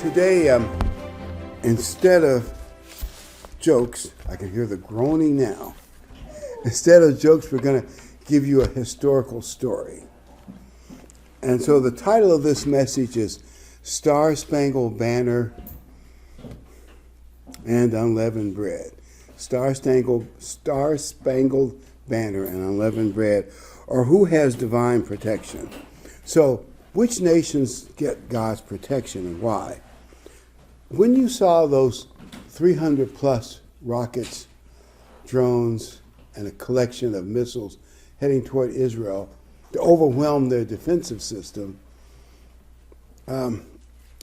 Today, instead of jokes, I can hear the groaning now. Instead of jokes, we're going to give you a historical story. And so the title of this message is Star Spangled Banner and Unleavened Bread. Star Spangled Banner and Unleavened Bread, or who has divine protection? So, which nations get God's protection and why? When you saw those 300 plus rockets, drones, and a collection of missiles heading toward Israel to overwhelm their defensive system, it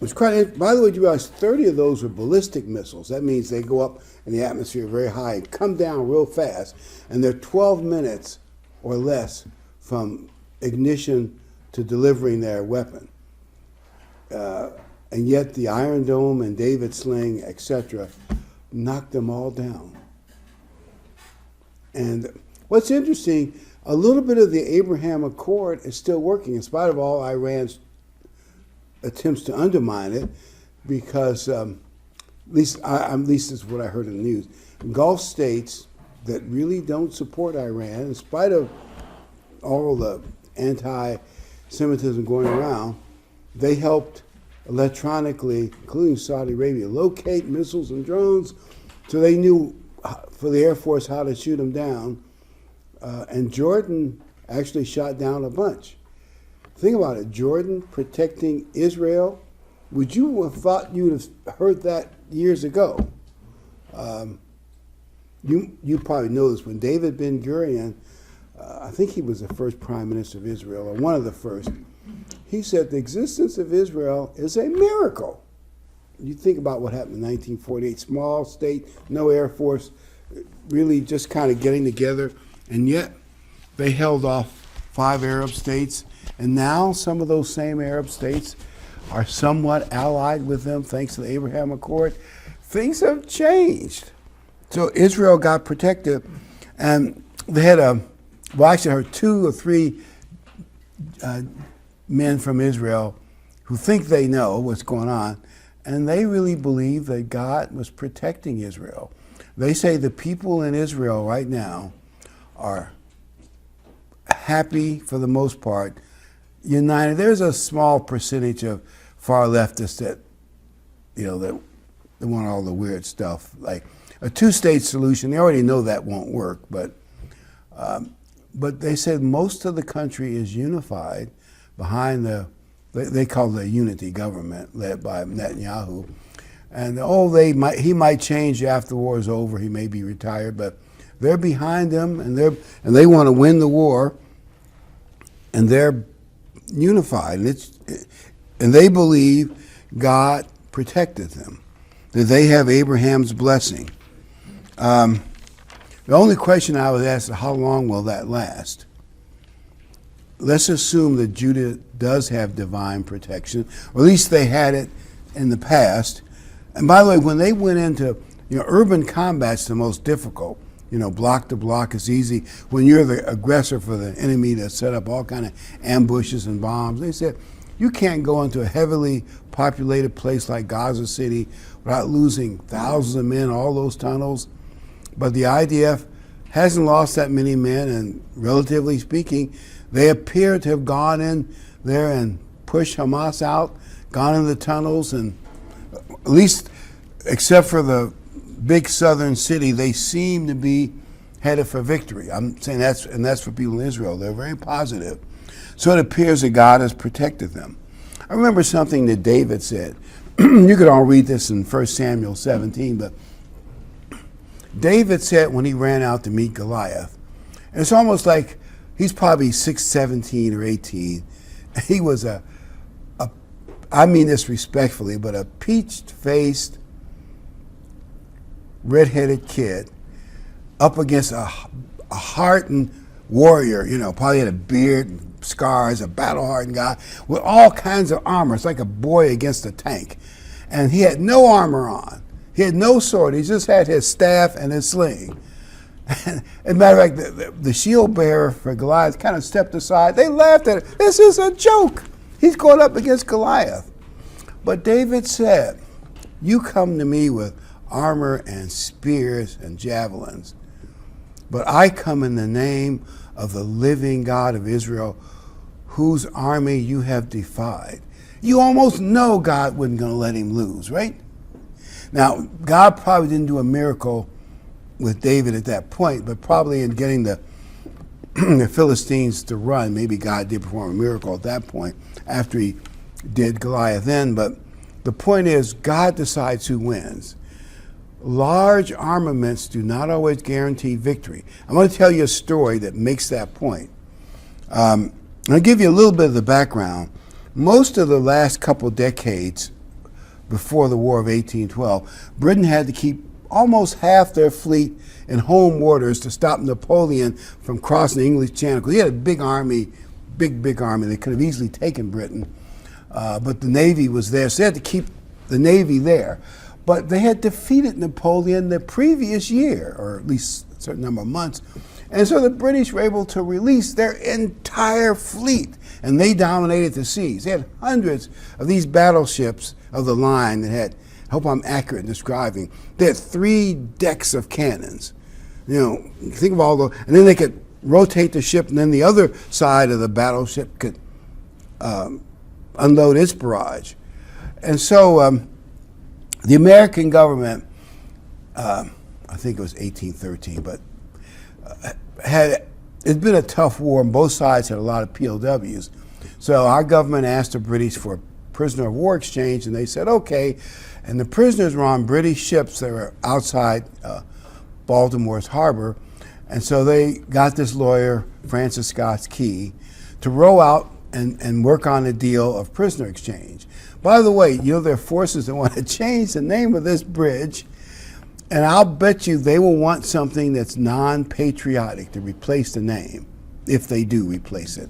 was quite. By the way, you realize 30 of those were ballistic missiles. That means they go up in the atmosphere very high and come down real fast, and they're 12 minutes or less from ignition to delivering their weapon. And yet the Iron Dome and David Sling, etc., knocked them all down. And what's interesting, a little bit of the Abraham Accord is still working, in spite of all Iran's attempts to undermine it, because at least this is what I heard in the news. Gulf states that really don't support Iran, in spite of all the anti-Semitism going around, they helped electronically, including Saudi Arabia, locate missiles and drones, so they knew for the Air Force how to shoot them down. And Jordan actually shot down a bunch. Think about it, Jordan protecting Israel. Would you have thought you'd have heard that years ago? You probably know this. When David Ben-Gurion, I think he was the first prime minister of Israel, or one of the first, he said the existence of Israel is a miracle. You think about what happened in 1948, small state, no Air Force, really just kind of getting together, and yet they held off 5 Arab states, and now some of those same Arab states are somewhat allied with them thanks to the Abraham Accord. Things have changed. So Israel got protected, and they had actually I heard 2 or 3 men from Israel who think they know what's going on, and they really believe that God was protecting Israel. They say the people in Israel right now are happy for the most part, united. There's a small percentage of far leftists that, that they want all the weird stuff, like a 2-state solution. They already know that won't work, but they said most of the country is unified behind they call it a unity government led by Netanyahu. And he might change after the war is over, he may be retired, but they're behind him, and they want to win the war, and they're unified. And they believe God protected them, that they have Abraham's blessing. The only question I was asked is, how long will that last? Let's assume that Judah does have divine protection, or at least they had it in the past. And by the way, when they went into, urban combat's the most difficult. Block to block is easy. When you're the aggressor for the enemy to set up all kind of ambushes and bombs, they said, you can't go into a heavily populated place like Gaza City without losing thousands of men, all those tunnels. But the IDF hasn't lost that many men, and relatively speaking, they appear to have gone in there and pushed Hamas out, gone in the tunnels, and at least, except for the big southern city, they seem to be headed for victory. I'm saying that's for people in Israel. They're very positive. So it appears that God has protected them. I remember something that David said. You could all read this in 1 Samuel 17, but David said when he ran out to meet Goliath, and it's almost like he's probably 17 or 18. He was I mean this respectfully, but a peach-faced, red-headed kid up against a hardened warrior, probably had a beard and scars, a battle-hardened guy with all kinds of armor. It's like a boy against a tank. And he had no armor on. He had no sword. He just had his staff and his sling. And as a matter of fact, the shield bearer for Goliath kind of stepped aside. They laughed at it. This is a joke. He's going up against Goliath. But David said, you come to me with armor and spears and javelins, but I come in the name of the living God of Israel, whose army you have defied. You almost know God wasn't going to let him lose, right? Now, God probably didn't do a miracle with David at that point, but probably in getting the Philistines to run, maybe God did perform a miracle at that point after he did Goliath then. But the point is, God decides who wins. Large armaments do not always guarantee victory. I'm going to tell you a story that makes that point. I'll give you a little bit of the background. Most of the last couple decades before the War of 1812, Britain had to keep almost half their fleet in home waters to stop Napoleon from crossing the English Channel. Because he had a big army, big army. They could have easily taken Britain, but the Navy was there, so they had to keep the Navy there. But they had defeated Napoleon the previous year, or at least a certain number of months. And so the British were able to release their entire fleet, and they dominated the seas. They had hundreds of these battleships of the line that had, I hope I'm accurate in describing, they had 3 decks of cannons. You know, think of all those, and then they could rotate the ship, and then the other side of the battleship could unload its barrage. And so the American government, I think it was 1813, but it's been a tough war, and both sides had a lot of POWs. So our government asked the British for a prisoner of war exchange, and they said, okay. And the prisoners were on British ships that were outside Baltimore's harbor. And so they got this lawyer, Francis Scott Key, to row out and work on a deal of prisoner exchange. By the way, you know, there are forces that want to change the name of this bridge, and I'll bet you they will want something that's non-patriotic to replace the name, if they do replace it.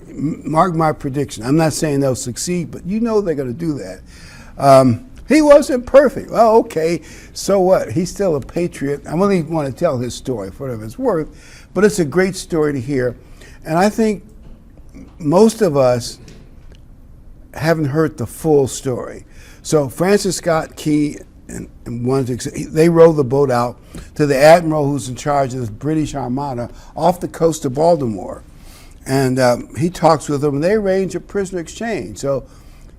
Mark my prediction. I'm not saying they'll succeed, but you know they're going to do that. He wasn't perfect. Well, okay, so what? He's still a patriot. I only want to tell his story for whatever it's worth, but it's a great story to hear. And I think most of us haven't heard the full story. So Francis Scott Key and they rowed the boat out to the admiral who's in charge of this British Armada off the coast of Baltimore. And he talks with them, and they arrange a prisoner exchange. So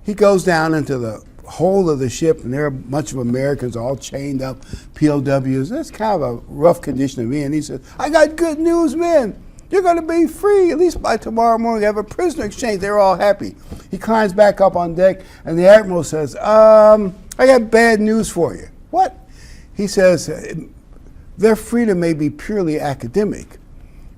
he goes down into the hold of the ship, and there are a bunch of Americans all chained up, POWs. That's kind of a rough condition to be in. He says, I got good news, man. You're going to be free, at least by tomorrow morning. You have a prisoner exchange. They're all happy. He climbs back up on deck, and the admiral says, I got bad news for you. What? He says, their freedom may be purely academic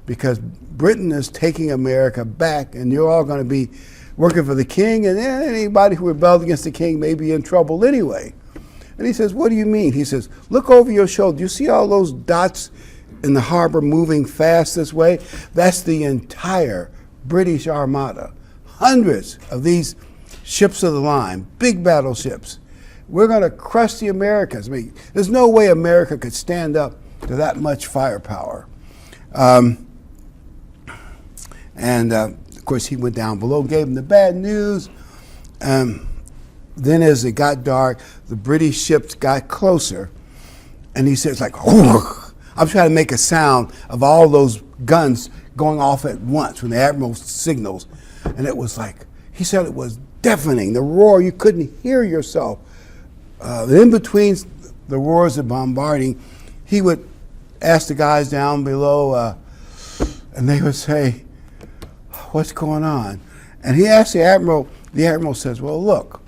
because Britain is taking America back, and you're all going to be working for the king, and anybody who rebelled against the king may be in trouble anyway. And he says, what do you mean? He says, look over your shoulder. Do you see all those dots in the harbor moving fast this way? That's the entire British Armada. Hundreds of these ships of the line, big battleships. We're going to crush the Americans. I mean, there's no way America could stand up to that much firepower. Of course, he went down below, gave him the bad news. Then as it got dark, the British ships got closer. And he says, like, oh, I'm trying to make a sound of all those guns going off at once when the admiral signals. And it was like, he said it was deafening, the roar, you couldn't hear yourself. In between the roars of bombarding, he would ask the guys down below, and they would say, what's going on? And he asked the admiral says, well, look,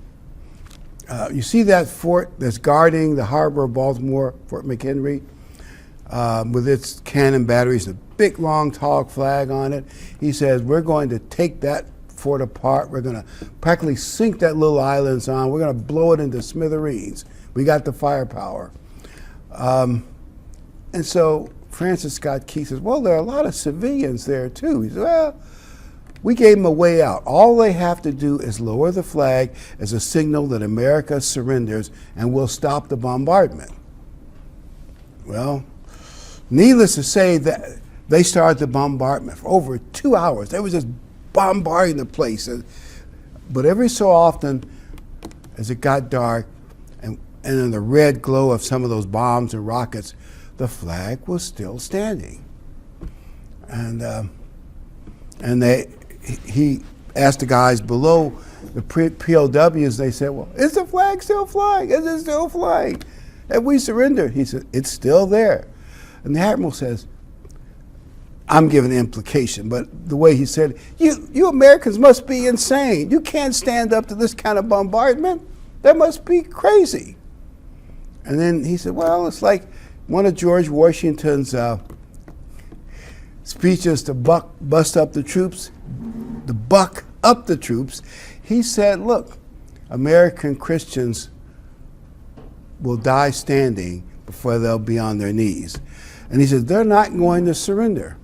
you see that fort that's guarding the harbor of Baltimore, Fort McHenry, with its cannon batteries, a big, long, tall flag on it. He says, we're going to take that fort apart. We're going to practically sink that little island it's on. We're going to blow it into smithereens. We got the firepower. And so Francis Scott Key says, well, there are a lot of civilians there, too. He says, well, we gave them a way out. All they have to do is lower the flag as a signal that America surrenders, and we'll stop the bombardment. Well, needless to say, that they started the bombardment for over 2 hours. They were just bombarding the place. But every so often, as it got dark, and in the red glow of some of those bombs and rockets, the flag was still standing. And he asked the guys below, the POWs, they said, well, is the flag still flying? Is it still flying? Have we surrendered? He said, it's still there. And the admiral says, I'm giving the implication, but the way he said, you Americans must be insane. You can't stand up to this kind of bombardment. That must be crazy. And then he said, well, it's like one of George Washington's speeches to bust up the troops, to buck up the troops. He said, look, American Christians will die standing before they'll be on their knees. And he says, they're not going to surrender.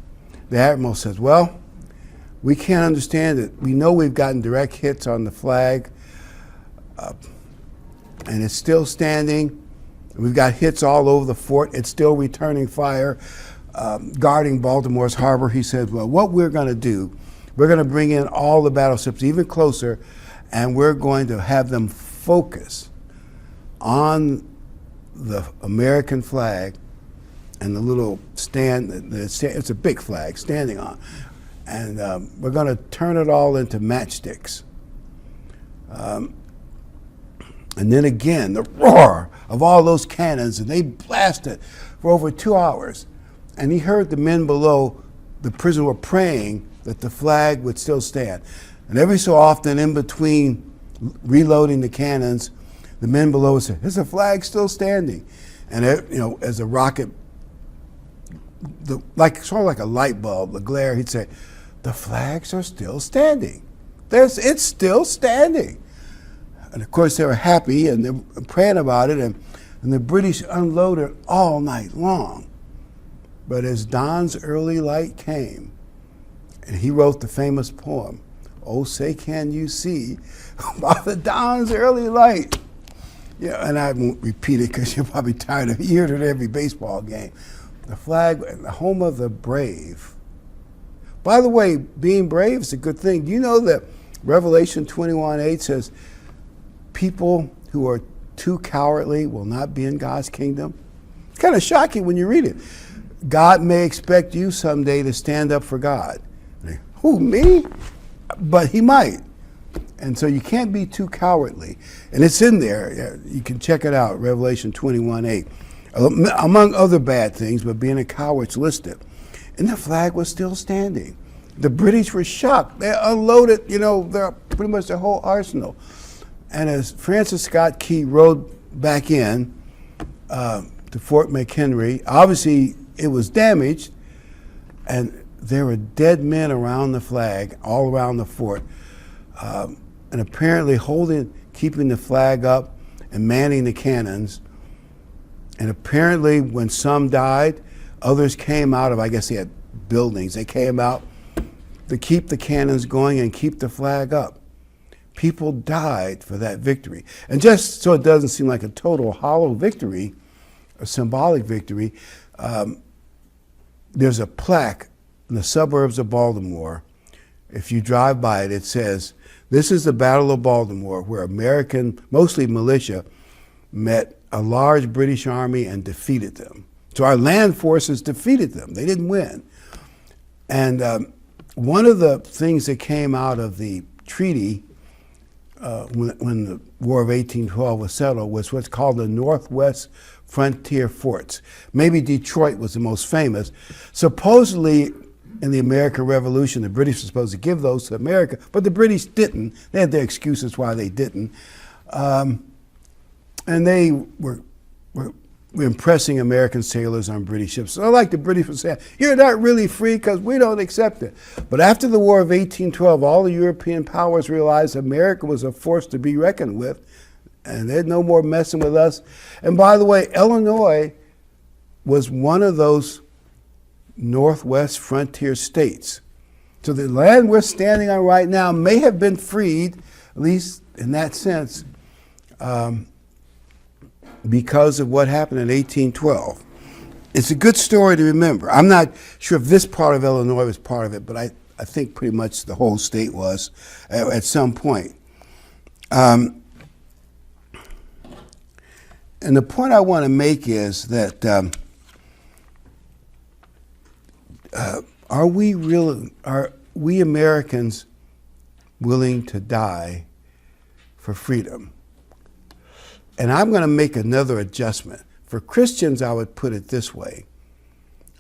The admiral says, well, we can't understand it. We know we've gotten direct hits on the flag, and it's still standing. We've got hits all over the fort. It's still returning fire, guarding Baltimore's harbor. He said, well, what we're going to do, we're going to bring in all the battleships even closer, and we're going to have them focus on the American flag and the little stand, it's a big flag standing on. And we're going to turn it all into matchsticks. And then again, the roar of all those cannons, and they blasted for over 2 hours. And he heard the men below, the prison, were praying that the flag would still stand. And every so often, in between reloading the cannons, the men below would say, is the flag still standing? And as a rocket, sort of like a light bulb, the glare, he'd say, the flags are still standing. It's still standing. And of course they were happy and they were praying about it, and the British unloaded all night long. But as dawn's early light came, and he wrote the famous poem, "Oh, say can you see by the dawn's early light." Yeah, and I won't repeat it because you're probably tired of hearing it at every baseball game. The flag, the home of the brave. By the way, being brave is a good thing. Do you know that Revelation 21:8 says, people who are too cowardly will not be in God's kingdom? It's kind of shocking when you read it. God may expect you someday to stand up for God. Who, me? But he might. And so you can't be too cowardly. And it's in there. You can check it out, Revelation 21:8. Among other bad things, but being a coward's listed. And the flag was still standing. The British were shocked. They unloaded, pretty much their whole arsenal. And as Francis Scott Key rode back in to Fort McHenry, obviously it was damaged, and there were dead men around the flag, all around the fort, and apparently keeping the flag up and manning the cannons. And apparently when some died, others came out of, I guess they had buildings, they came out to keep the cannons going and keep the flag up. People died for that victory. And just so it doesn't seem like a total hollow victory, a symbolic victory, there's a plaque in the suburbs of Baltimore. If you drive by it, it says, "This is the Battle of Baltimore, where American, mostly militia, met a large British army and defeated them." So our land forces defeated them. They didn't win. And one of the things that came out of the treaty when the War of 1812 was settled was what's called the Northwest Frontier Forts. Maybe Detroit was the most famous. Supposedly, in the American Revolution, the British were supposed to give those to America, but the British didn't. They had their excuses why they didn't. And they were impressing American sailors on British ships. So like the British would say, you're not really free because we don't accept it. But after the War of 1812, all the European powers realized America was a force to be reckoned with, and there's no more messing with us. And by the way, Illinois was one of those Northwest frontier states. So the land we're standing on right now may have been freed, at least in that sense, because of what happened in 1812. It's a good story to remember. I'm not sure if this part of Illinois was part of it, but I think pretty much the whole state was at some point. And the point I want to make is that are we Americans willing to die for freedom? And I'm going to make another adjustment. For Christians, I would put it this way.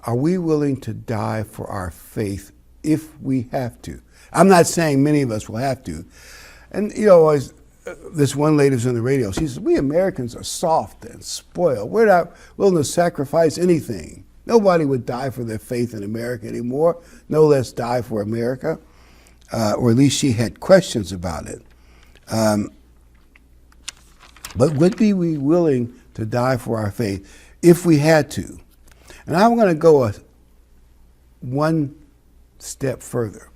Are we willing to die for our faith if we have to? I'm not saying many of us will have to. And, as this one lady was on the radio, she says, we Americans are soft and spoiled. We're not willing to sacrifice anything. Nobody would die for their faith in America anymore, no less die for America. Or at least she had questions about it. But would we be willing to die for our faith if we had to? And I'm going to go one step further.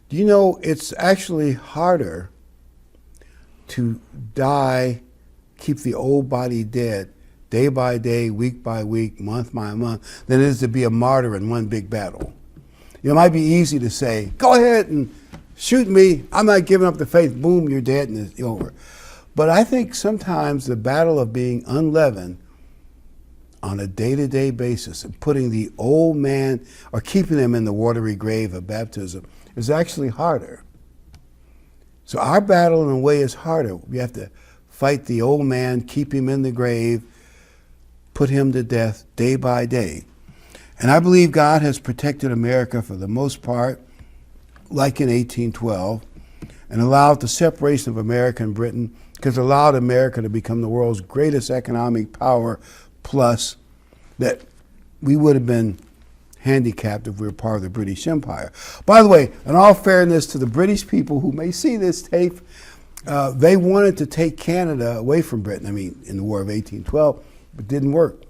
Do you know it's actually harder to die, keep the old body dead, day by day, week by week, month by month, than it is to be a martyr in one big battle? It might be easy to say, go ahead and shoot me, I'm not giving up the faith, boom, you're dead and it's over. But I think sometimes the battle of being unleavened on a day-to-day basis and putting the old man or keeping them in the watery grave of baptism is actually harder. So our battle in a way is harder. We have to fight the old man, keep him in the grave, put him to death day by day. And I believe God has protected America for the most part, like in 1812, and allowed the separation of America and Britain, because it allowed America to become the world's greatest economic power, plus that we would have been handicapped if we were part of the British Empire. By the way, in all fairness to the British people who may see this tape, they wanted to take Canada away from Britain, in the War of 1812, but it didn't work.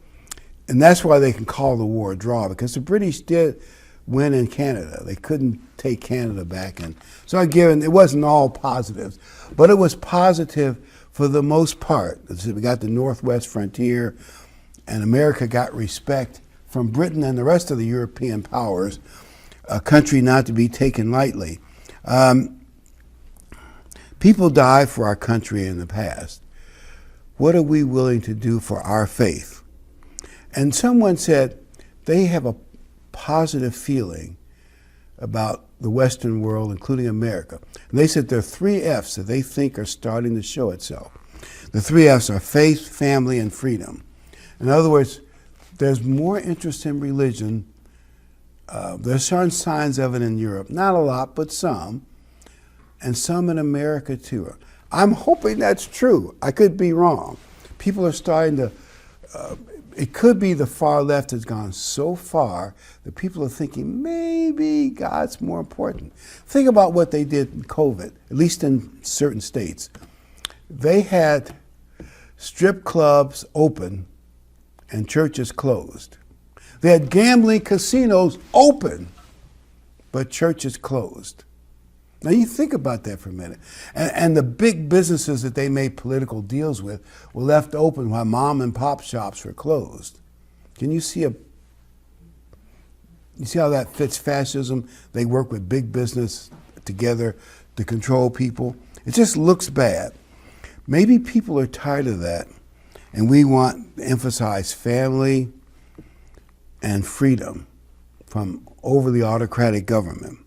And that's why they can call the war a draw, because the British did win in Canada. They couldn't take Canada back. And so it wasn't all positives, but it was positive for the most part. We got the Northwest frontier, and America got respect from Britain and the rest of the European powers, a country not to be taken lightly. People died for our country in the past. What are we willing to do for our faith? And someone said they have a positive feeling about the Western world, including America. And they said there are 3 F's that they think are starting to show itself. The 3 F's are faith, family, and freedom. In other words, there's more interest in religion. There's certain signs of it in Europe. Not a lot, but some. And some in America, too. I'm hoping that's true. I could be wrong. People are starting to... it could be the far left has gone so far that people are thinking maybe God's more important. Think about what they did in COVID, at least in certain states. They had strip clubs open and churches closed. They had gambling casinos open, but churches closed. Now you think about that for a minute. And the big businesses that they made political deals with were left open while mom and pop shops were closed. Can you see how that fits fascism? They work with big business together to control people. It just looks bad. Maybe people are tired of that, and we want to emphasize family and freedom from overly autocratic government.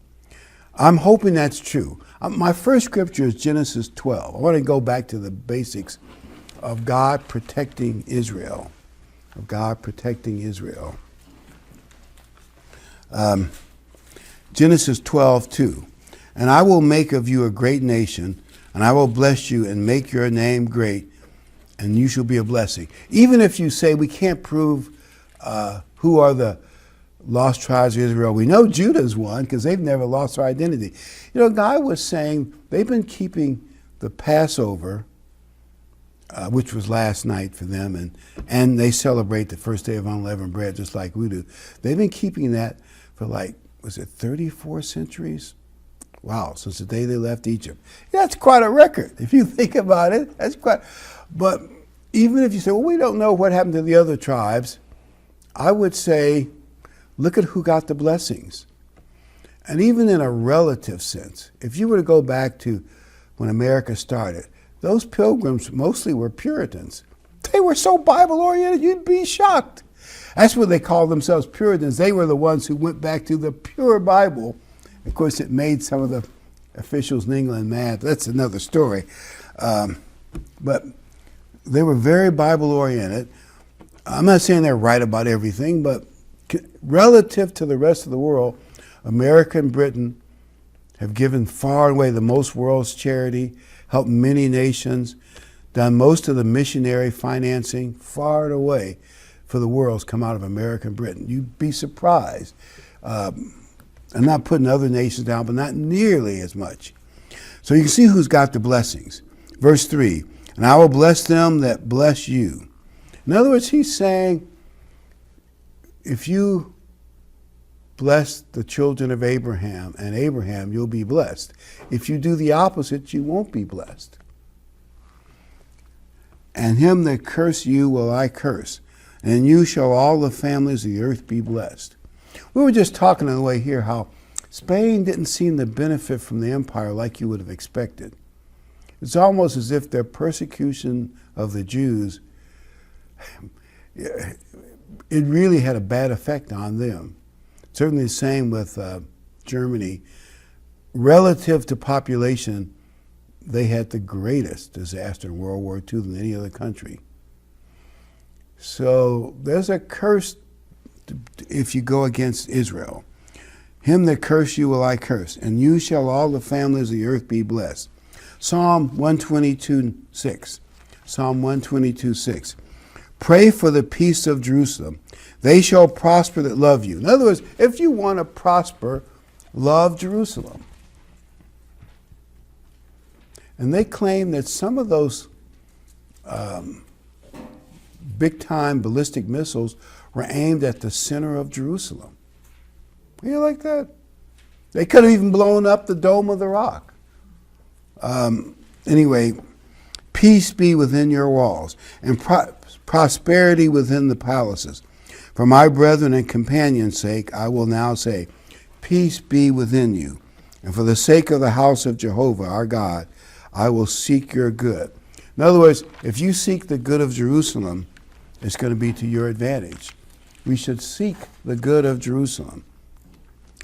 I'm hoping that's true. My first scripture is Genesis 12. I want to go back to the basics of God protecting Israel. Of God protecting Israel. Genesis 12:2. And I will make of you a great nation, and I will bless you and make your name great, and you shall be a blessing. Even if you say we can't prove who are the lost tribes of Israel, we know Judah's one because they've never lost their identity. God was saying they've been keeping the Passover, which was last night for them, and they celebrate the first day of unleavened bread just like we do. They've been keeping that for 34 centuries? Wow, since the day they left Egypt. That's quite a record if you think about it. But even if you say, well, we don't know what happened to the other tribes, I would say, look at who got the blessings. And even in a relative sense, if you were to go back to when America started, those pilgrims mostly were Puritans. They were so Bible-oriented, you'd be shocked. That's what they called themselves, Puritans. They were the ones who went back to the pure Bible. Of course, it made some of the officials in England mad. That's another story. But they were very Bible-oriented. I'm not saying they're right about everything, but relative to the rest of the world, America and Britain have given far and away the most world's charity, helped many nations, done most of the missionary financing, far and away for the world's come out of America and Britain. You'd be surprised. I'm not putting other nations down, but not nearly as much. So you can see who's got the blessings. Verse 3, and I will bless them that bless you. In other words, he's saying, if you bless the children of Abraham and Abraham, you'll be blessed. If you do the opposite, you won't be blessed. And him that curse you will I curse, and in you shall all the families of the earth be blessed. We were just talking on the way here how Spain didn't seem to benefit from the empire like you would have expected. It's almost as if their persecution of the Jews, it really had a bad effect on them. Certainly the same with Germany. Relative to population, they had the greatest disaster in World War II than any other country. So there's a curse if you go against Israel. Him that curse you will I curse, and you shall all the families of the earth be blessed. Psalm 122:6. Psalm 122:6. Pray for the peace of Jerusalem. They shall prosper that love you. In other words, if you want to prosper, love Jerusalem. And they claim that some of those big-time ballistic missiles were aimed at the center of Jerusalem. You like that? They could have even blown up the Dome of the Rock. Anyway, peace be within your walls, and prosperity within the palaces. For my brethren and companions' sake, I will now say, peace be within you. And for the sake of the house of Jehovah, our God, I will seek your good. In other words, if you seek the good of Jerusalem, it's going to be to your advantage. We should seek the good of Jerusalem.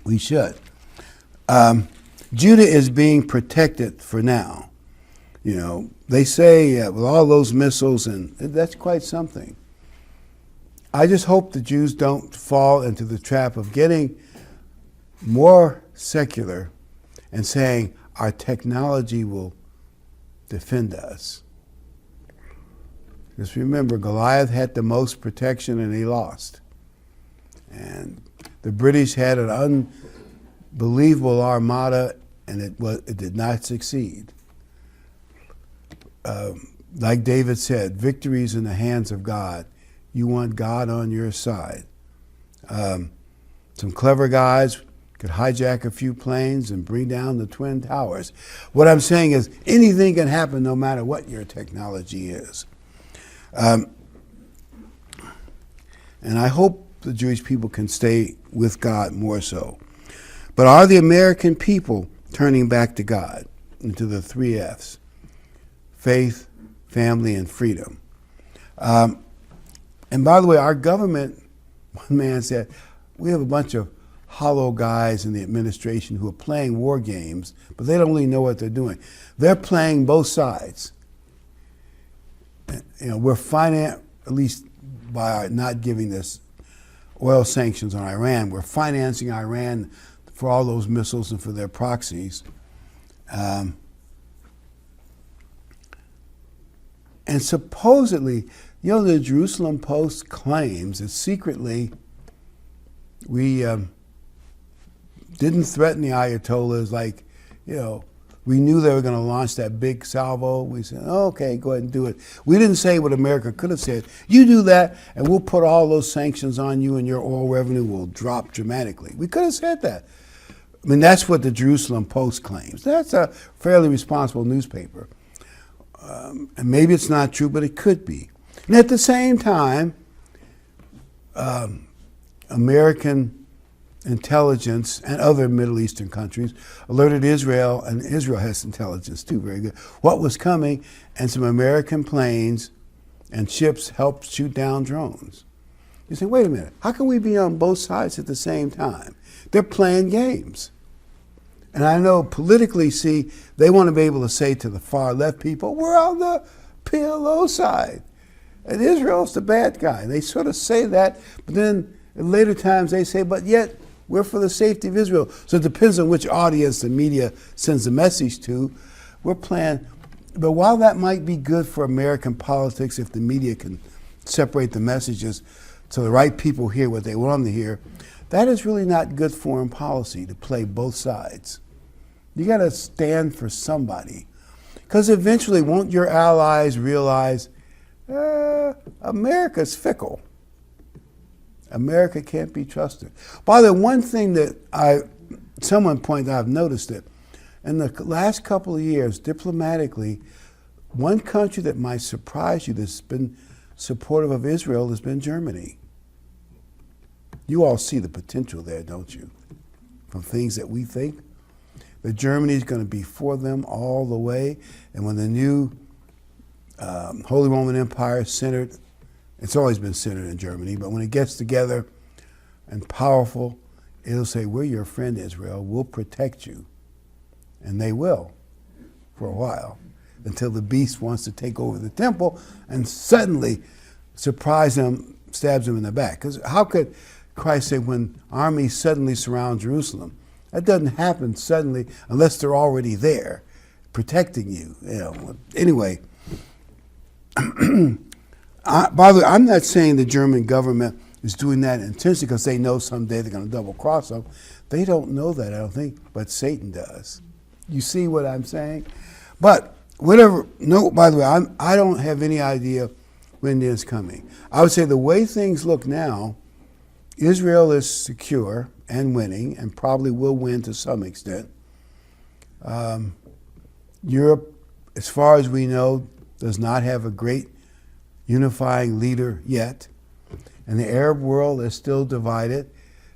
We should. Judah is being protected for now. You know, they say with all those missiles, and that's quite something. I just hope the Jews don't fall into the trap of getting more secular and saying our technology will defend us. Just remember, Goliath had the most protection and he lost. And the British had an unbelievable armada and it did not succeed. Like David said, victory is in the hands of God. You want God on your side. Some clever guys could hijack a few planes and bring down the Twin Towers. What I'm saying is anything can happen no matter what your technology is. And I hope the Jewish people can stay with God more so. But are the American people turning back to God, into the 3 F's? Faith, family, and freedom. And by the way, our government, one man said, we have a bunch of hollow guys in the administration who are playing war games, but they don't really know what they're doing. They're playing both sides. You know, we're financed, at least by not giving this oil sanctions on Iran, we're financing Iran for all those missiles and for their proxies. And supposedly, you know, the Jerusalem Post claims that secretly we didn't threaten the Ayatollahs like, you know, we knew they were going to launch that big salvo. We said, oh, okay, go ahead and do it. We didn't say what America could have said. You do that, and we'll put all those sanctions on you, and your oil revenue will drop dramatically. We could have said that. I mean, that's what the Jerusalem Post claims. That's a fairly responsible newspaper. And maybe it's not true, but it could be. And at the same time, American intelligence and other Middle Eastern countries alerted Israel, and Israel has intelligence too, very good, what was coming, and some American planes and ships help shoot down drones. You say, wait a minute, how can we be on both sides at the same time? They're playing games. And I know politically, see, they want to be able to say to the far left people, we're on the PLO side. And Israel's the bad guy. They sort of say that, but then in later times they say, but yet we're for the safety of Israel. So it depends on which audience the media sends the message to. We're playing, but while that might be good for American politics, if the media can separate the messages so the right people hear what they want them to hear, that is really not good foreign policy to play both sides. You got to stand for somebody. Because eventually, won't your allies realize America's fickle? America can't be trusted. By the way, one thing that someone pointed out, I've noticed it, in the last couple of years, diplomatically, one country that might surprise you that's been supportive of Israel has been Germany. You all see the potential there, don't you? From things that we think. That Germany is going to be for them all the way. And when the new Holy Roman Empire is centered, it's always been centered in Germany, but when it gets together and powerful, it'll say, we're your friend, Israel. We'll protect you. And they will for a while until the beast wants to take over the temple and suddenly surprise them, stabs them in the back. Because how could Christ say when armies suddenly surround Jerusalem? That doesn't happen suddenly unless they're already there protecting you. Anyway, by the way, I'm not saying the German government is doing that intentionally because they know someday they're going to double cross them. They don't know that, I don't think, but Satan does. You see what I'm saying? But whatever. No, by the way, I don't have any idea when it is coming. I would say the way things look now, Israel is secure and winning, and probably will win to some extent. Europe, as far as we know, does not have a great unifying leader yet. And the Arab world is still divided.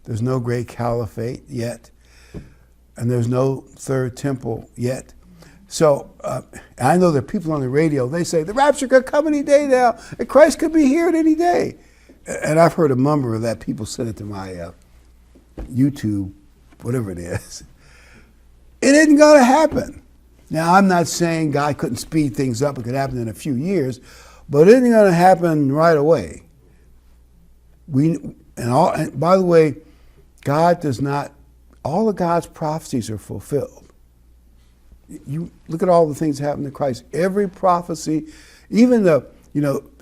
There's no great caliphate yet. And there's no third temple yet. So I know that people on the radio, they say, the rapture could come any day now, and Christ could be here at any day. And I've heard a number of that. People send it to my YouTube, whatever it is. It isn't going to happen. Now, I'm not saying God couldn't speed things up. It could happen in a few years, but it isn't going to happen right away. And by the way, God does not, all of God's prophecies are fulfilled. You look at all the things that happened to Christ. Every prophecy, even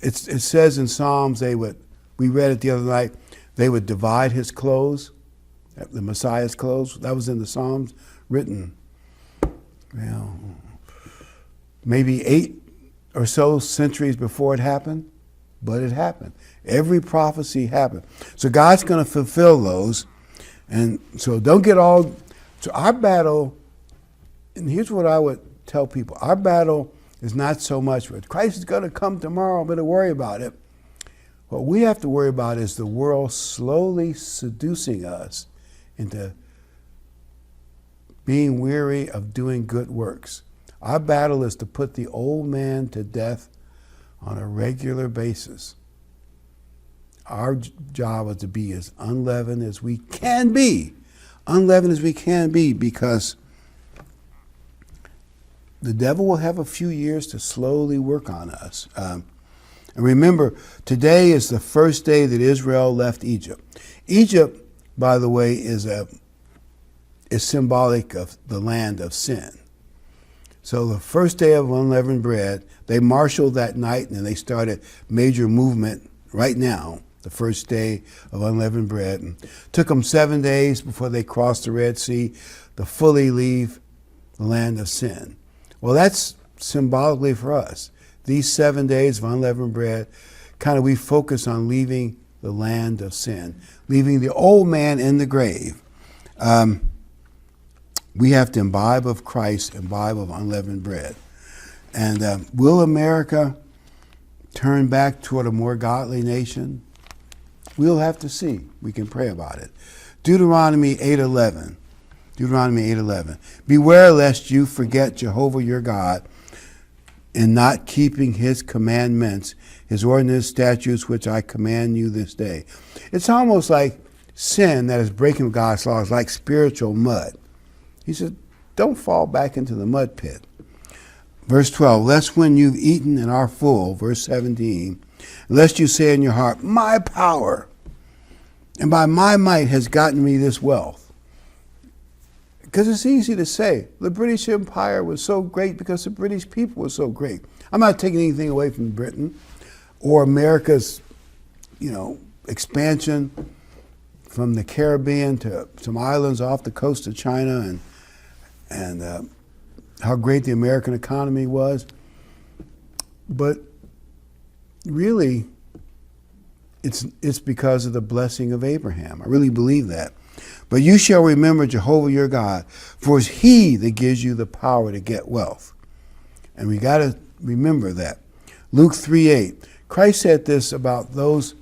it says in Psalms, we read it the other night, they would divide his clothes, the Messiah's clothes. That was in the Psalms, written, maybe 8 or so centuries before it happened, but it happened. Every prophecy happened. So God's going to fulfill those. And so don't get all, so our battle, and here's what I would tell people, our battle is not so much with Christ is going to come tomorrow, I'm going to worry about it. What we have to worry about is the world slowly seducing us into being weary of doing good works. Our battle is to put the old man to death on a regular basis. Our job is to be as unleavened as we can be. Unleavened as we can be, because the devil will have a few years to slowly work on us. And remember, today is the first day that Israel left Egypt. Egypt, by the way, is symbolic of the land of sin. So the first day of unleavened bread, they marshaled that night, and then they started major movement right now, the first day of unleavened bread. And took them 7 days before they crossed the Red Sea to fully leave the land of sin. Well, that's symbolically for us. These 7 days of unleavened bread, kind of we focus on leaving the land of sin, leaving the old man in the grave. We have to imbibe of Christ, imbibe of unleavened bread. And will America turn back toward a more godly nation? We'll have to see. We can pray about it. Deuteronomy 8:11. Deuteronomy 8:11. Beware lest you forget Jehovah your God in not keeping his commandments, his ordinance, statutes, which I command you this day. It's almost like sin that is breaking God's law is like spiritual mud. He said, don't fall back into the mud pit. Verse 12, lest when you've eaten and are full, verse 17, lest you say in your heart, my power and by my might has gotten me this wealth. Because it's easy to say, the British Empire was so great because the British people were so great. I'm not taking anything away from Britain or America's, expansion from the Caribbean to some islands off the coast of China and how great the American economy was. But really, it's because of the blessing of Abraham. I really believe that. But you shall remember Jehovah your God, for it's he that gives you the power to get wealth. And we got to remember that. Luke 3:8. Christ said this about those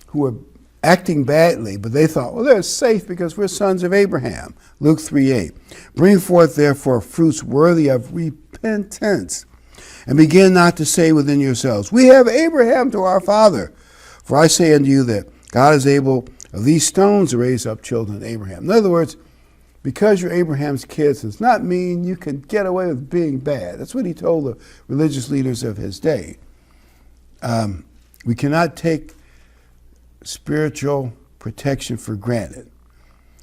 who were acting badly, but they thought, well, they're safe because we're sons of Abraham. Luke 3:8. Bring forth therefore fruits worthy of repentance, and begin not to say within yourselves, we have Abraham to our father. For I say unto you that God is able of these stones to raise up children to Abraham. In other words, because you're Abraham's kids does not mean you can get away with being bad. That's what he told the religious leaders of his day. We cannot take spiritual protection for granted.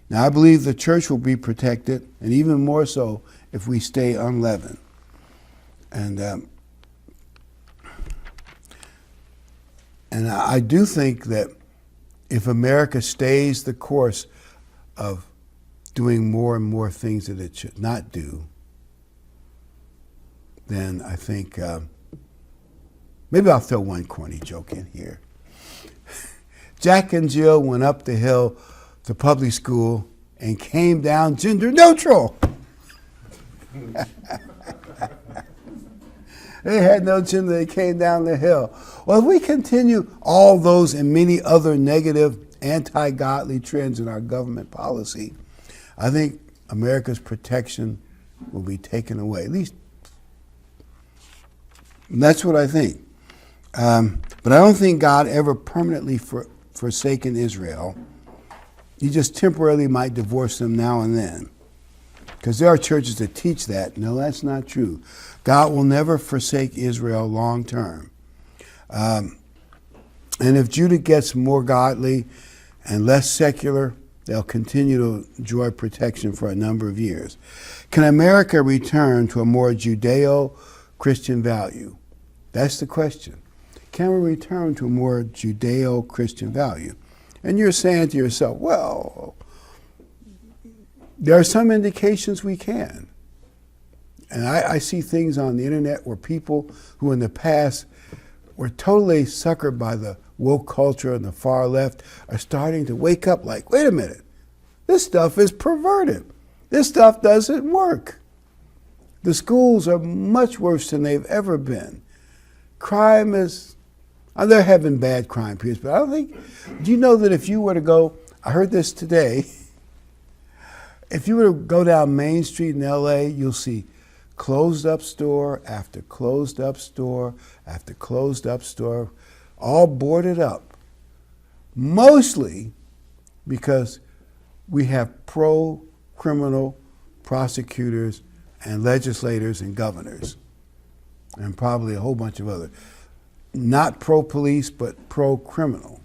Now, I believe the church will be protected, and even more so if we stay unleavened. And I do think that if America stays the course of doing more and more things that it should not do, then I think, maybe I'll throw one corny joke in here. Jack and Jill went up the hill to public school and came down gender neutral. They had no gender, they came down the hill. Well, if we continue all those and many other negative, anti-godly trends in our government policy, I think America's protection will be taken away. At least that's what I think. But I don't think God ever permanently forsaken Israel. He just temporarily might divorce them now and then. Because there are churches that teach that. No, that's not true. God will never forsake Israel long term. And if Judah gets more godly and less secular, they'll continue to enjoy protection for a number of years. Can America return to a more Judeo-Christian value? That's the question. Can we return to a more Judeo-Christian value? And you're saying to yourself, well, there are some indications we can. And I see things on the internet where people who in the past were totally suckered by the woke culture and the far left are starting to wake up like, wait a minute, this stuff is perverted. This stuff doesn't work. The schools are much worse than they've ever been. Crime is, there have been bad crime periods, but I don't think, do you know that if you were to go, I heard this today, if you were to go down Main Street in LA, you'll see closed up store after closed up store after closed up store, all boarded up. Mostly because we have pro-criminal prosecutors and legislators and governors, and probably a whole bunch of other, not pro-police, but pro-criminal.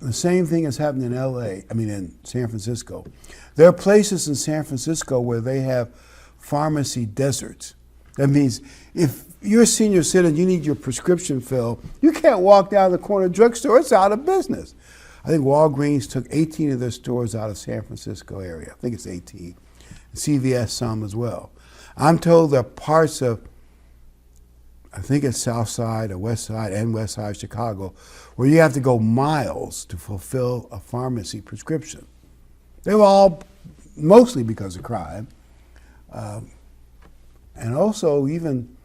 The same thing has happened in San Francisco. There are places in San Francisco where they have pharmacy deserts. That means if you're a senior citizen, you need your prescription filled, you can't walk down the corner drugstore, it's out of business. I think Walgreens took 18 of their stores out of San Francisco area. I think it's 18. CVS some as well. I'm told there are parts of, I think it's South Side or West Side and West Side of Chicago, where you have to go miles to fulfill a pharmacy prescription. They were all mostly because of crime. And also even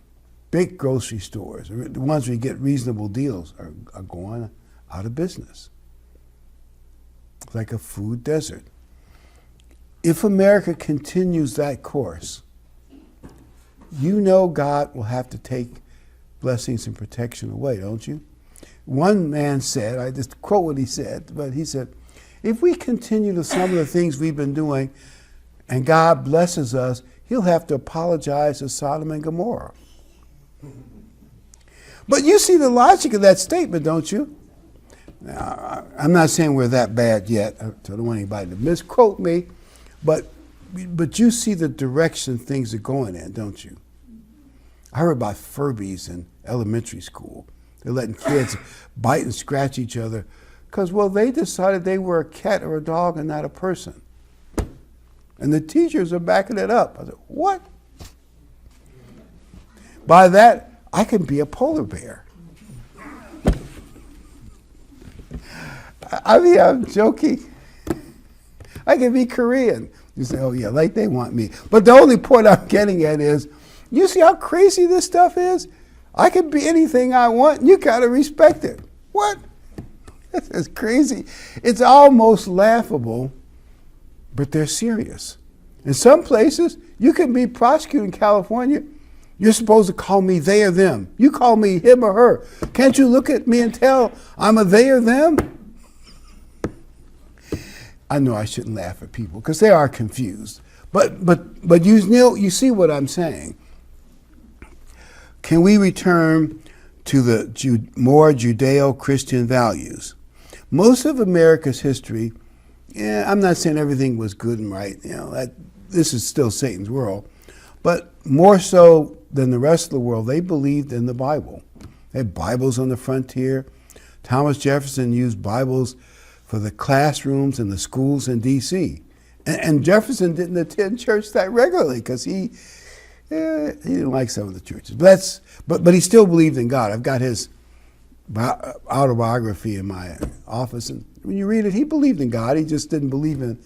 big grocery stores, the ones where you get reasonable deals, are going out of business. It's like a food desert. If America continues that course, you know God will have to take blessings and protection away, don't you? One man said, I just quote what he said, but he said, if we continue to some of the things we've been doing and God blesses us, he'll have to apologize to Sodom and Gomorrah. But you see the logic of that statement, don't you? Now, I'm not saying we're that bad yet. I don't want anybody to misquote me, but you see the direction things are going in, don't you? I heard about Furbies in elementary school. They're letting kids bite and scratch each other because, well, they decided they were a cat or a dog and not a person. And the teachers are backing it up. I said, what? By that, I can be a polar bear. I mean, I'm joking. I can be Korean. You say, oh yeah, like they want me. But the only point I'm getting at is, you see how crazy this stuff is? I can be anything I want, and you gotta respect it. What? This is crazy. It's almost laughable, but they're serious. In some places, you can be prosecuted in California. You're supposed to call me they or them. You call me him or her. Can't you look at me and tell I'm a they or them? I know I shouldn't laugh at people because they are confused. But you see what I'm saying. Can we return to the more Judeo-Christian values? Most of America's history, I'm not saying everything was good and right. This is still Satan's world. But more so than the rest of the world, they believed in the Bible. They had Bibles on the frontier. Thomas Jefferson used Bibles for the classrooms and the schools in D.C. And Jefferson didn't attend church that regularly because he didn't like some of the churches. But he still believed in God. I've got his autobiography in my office, and when you read it, he believed in God. He just didn't believe in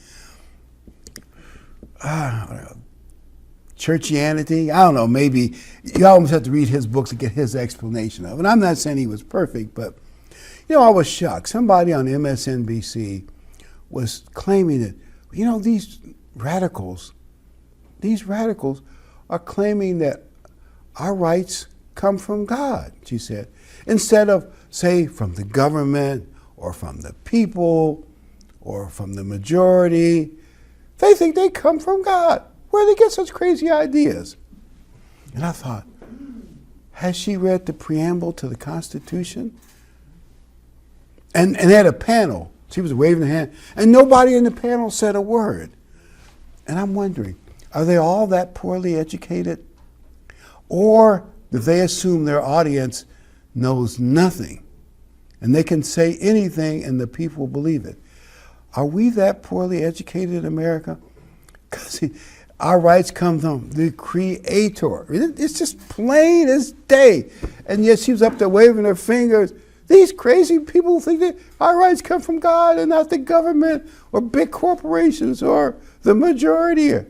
churchianity. I don't know, maybe you almost have to read his books to get his explanation of it. And I'm not saying he was perfect, but I was shocked. Somebody on MSNBC was claiming that, these radicals are claiming that our rights come from God, she said, instead of, say, from the government or from the people or from the majority. They think they come from God. Where do they get such crazy ideas? And I thought, has she read the preamble to the Constitution? And they had a panel. She was waving her hand, and nobody in the panel said a word. And I'm wondering, are they all that poorly educated? Or do they assume their audience knows nothing, and they can say anything and the people believe it? Are we that poorly educated in America? Because our rights come from the Creator. It's just plain as day. And yet she was up there waving her fingers. These crazy people think that our rights come from God and not the government or big corporations or the majority.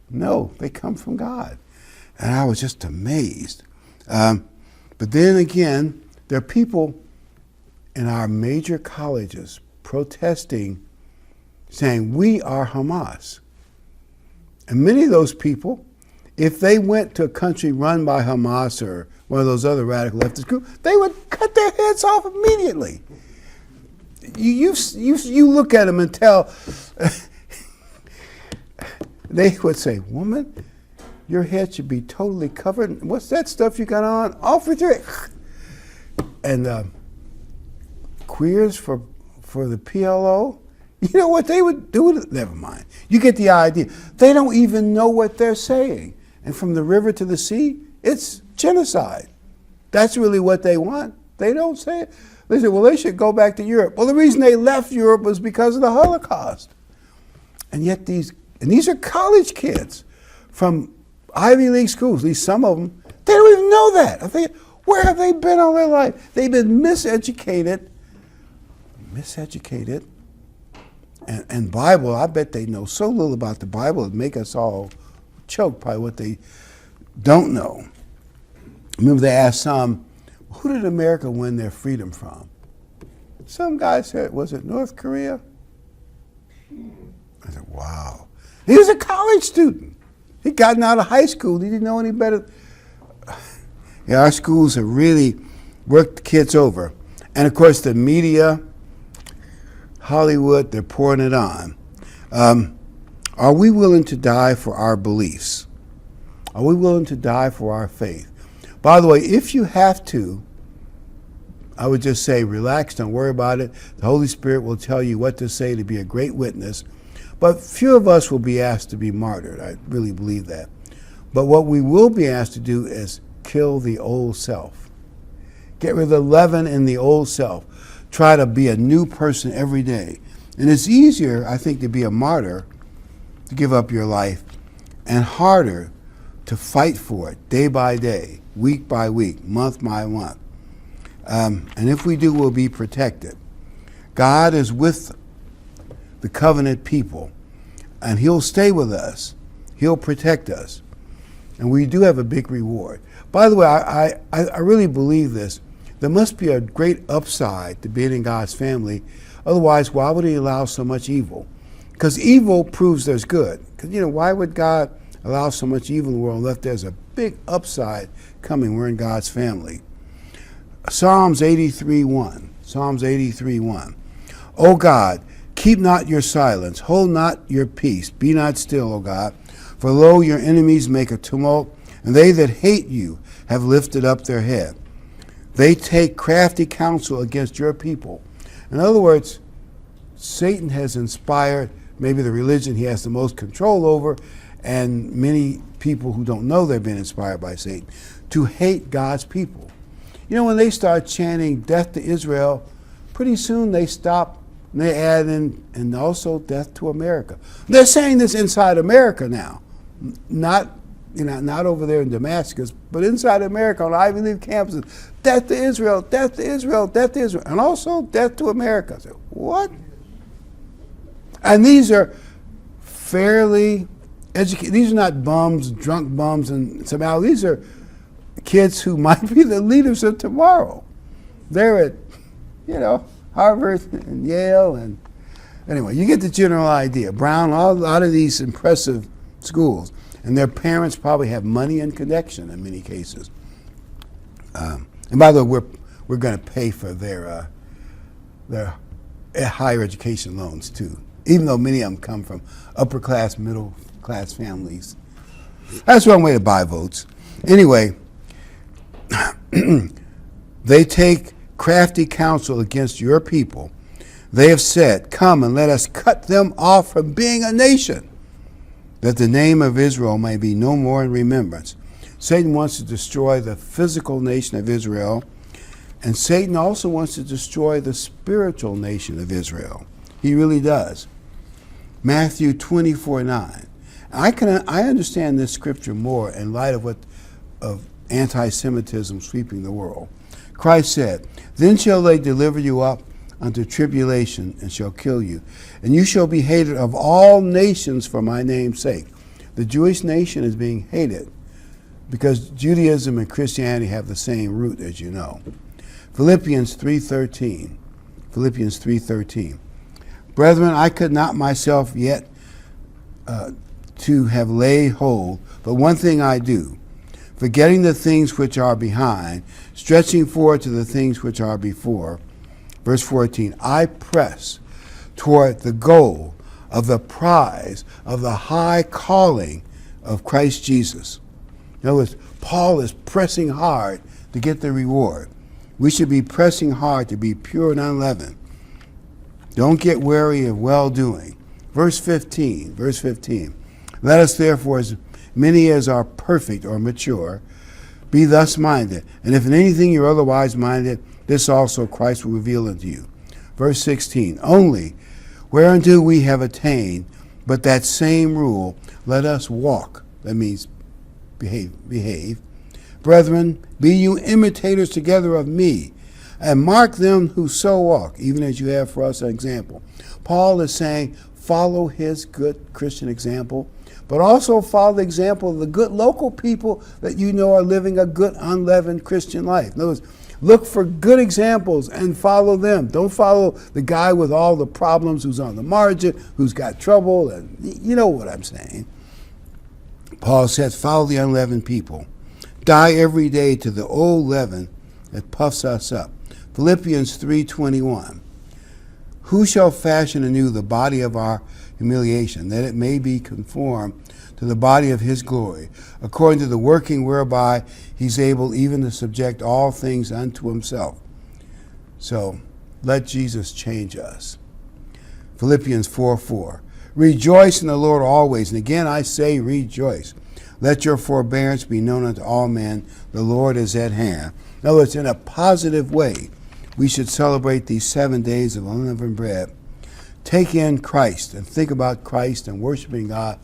No, they come from God. And I was just amazed. But then again, there are people in our major colleges protesting, saying, we are Hamas. And many of those people, if they went to a country run by Hamas or one of those other radical leftist groups, they would cut their heads off immediately. You look at them and tell, they would say, woman, your head should be totally covered. What's that stuff you got on? Off with your head. And queers for the PLO, you know what they would do? Never mind. You get the idea. They don't even know what they're saying. And from the river to the sea, it's genocide. That's really what they want. They don't say it. They say, well, they should go back to Europe. Well, the reason they left Europe was because of the Holocaust. And yet these are college kids from Ivy League schools, at least some of them, they don't even know that. I think, where have they been all their life? They've been miseducated. And Bible, I bet they know so little about the Bible it'd make us all choke by what they don't know. Remember they asked some, who did America win their freedom from? Some guy said, was it North Korea? I said, wow. He was a college student. He'd gotten out of high school. He didn't know any better. Yeah, our schools have really worked the kids over. And of course the media, Hollywood, they're pouring it on. Are we willing to die for our beliefs? Are we willing to die for our faith? By the way, if you have to, I would just say relax, don't worry about it. The Holy Spirit will tell you what to say to be a great witness. But few of us will be asked to be martyred. I really believe that. But what we will be asked to do is kill the old self. Get rid of the leaven in the old self. Try to be a new person every day. And it's easier, I think, to be a martyr, to give up your life, and harder to fight for it day by day, week by week, month by month. And if we do, we'll be protected. God is with the covenant people, and he'll stay with us. He'll protect us. And we do have a big reward. By the way, I really believe this. There must be a great upside to being in God's family. Otherwise, why would he allow so much evil? Because evil proves there's good. Because, why would God allow so much evil in the world unless there's a big upside coming? We're in God's family. Psalms 83:1. Psalms 83:1. O God, keep not your silence, hold not your peace, be not still, O God. For lo, your enemies make a tumult, and they that hate you have lifted up their head. They take crafty counsel against your people. In other words, Satan has inspired maybe the religion he has the most control over, and many people who don't know they've been inspired by Satan, to hate God's people. When they start chanting death to Israel, pretty soon they stop and they add in, and also death to America. They're saying this inside America now, not over there in Damascus, but inside America on Ivy League campuses. Death to Israel, death to Israel, death to Israel, and also death to America. So, what? And these are fairly educated. These are not bums, drunk bums, and somehow these are kids who might be the leaders of tomorrow. They're at, Harvard and Yale, and anyway, you get the general idea. Brown, a lot of these impressive schools, and their parents probably have money and connection in many cases. And by the way, we're going to pay for their higher education loans too, even though many of them come from upper class, middle class families. That's one way to buy votes. Anyway, they take crafty counsel against your people. They have said, come and let us cut them off from being a nation, that the name of Israel may be no more in remembrance. Satan wants to destroy the physical nation of Israel, and Satan also wants to destroy the spiritual nation of Israel. He really does. Matthew 24:9. I understand this scripture more in light of anti-Semitism sweeping the world. Christ said, then shall they deliver you up unto tribulation and shall kill you, and you shall be hated of all nations for my name's sake. The Jewish nation is being hated because Judaism and Christianity have the same root, as you know. Philippians 3:13. Philippians 3:13. Brethren, I could not myself yet to have laid hold, but one thing I do, forgetting the things which are behind, stretching forward to the things which are before. Verse 14, I press toward the goal of the prize of the high calling of Christ Jesus. In other words, Paul is pressing hard to get the reward. We should be pressing hard to be pure and unleavened. Don't get weary of well-doing. Verse 15. Let us therefore, as many as are perfect or mature, be thus minded. And if in anything you're otherwise minded, this also Christ will reveal unto you. Verse 16. Only whereunto we have attained, but that same rule, let us walk. That means behave. Brethren, be you imitators together of me, and mark them who so walk, even as you have for us an example. Paul is saying, follow his good Christian example, but also follow the example of the good local people that you know are living a good, unleavened Christian life. In other words, look for good examples and follow them. Don't follow the guy with all the problems who's on the margin, who's got trouble, and you know what I'm saying. Paul says, follow the unleavened people. Die every day to the old leaven that puffs us up. Philippians 3:21. Who shall fashion anew the body of our humiliation, that it may be conformed to the body of his glory, according to the working whereby he's able even to subject all things unto himself. So let Jesus change us. Philippians 4:4. Rejoice in the Lord always. And again I say rejoice. Let your forbearance be known unto all men. The Lord is at hand. In other words, in a positive way, we should celebrate these 7 days of unleavened bread. Take in Christ and think about Christ and worshiping God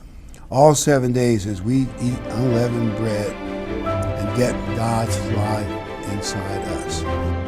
all 7 days as we eat unleavened bread and get God's life inside us.